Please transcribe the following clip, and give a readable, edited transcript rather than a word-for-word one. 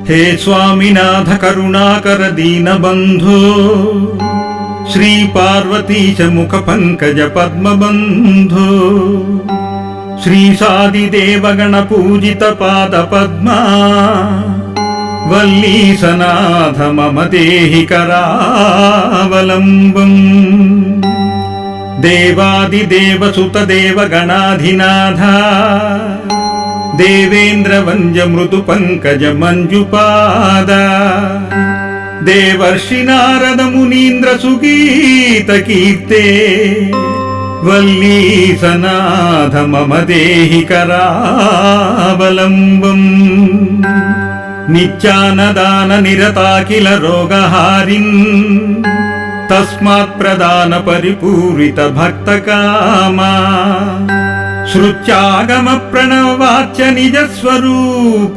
हे स्वामिनाथ करुणाकर दीनबन्धो श्री पार्वतीश मुख पंकज पद्मबन्धो श्री सादिदेवगण पूजित पाद पद्मा वल्लीसनाथ मम देहि करावलम्बम् देवादिदेव सुत देवगणाधिनाथ देवेन्द्र वंज मृदु पंकज मंजुपाद देवर्षि नारद मुनीन्द्र सुगीत कीर्ते वल्लीसनाथ मम देहि करावलम्बम् नित्यानदान निरताखिल रोगहारिन् तस्मात् प्रदान परिपूरित भक्त कामा श्रुत्यागम प्रणवाच्य निज स्वरूप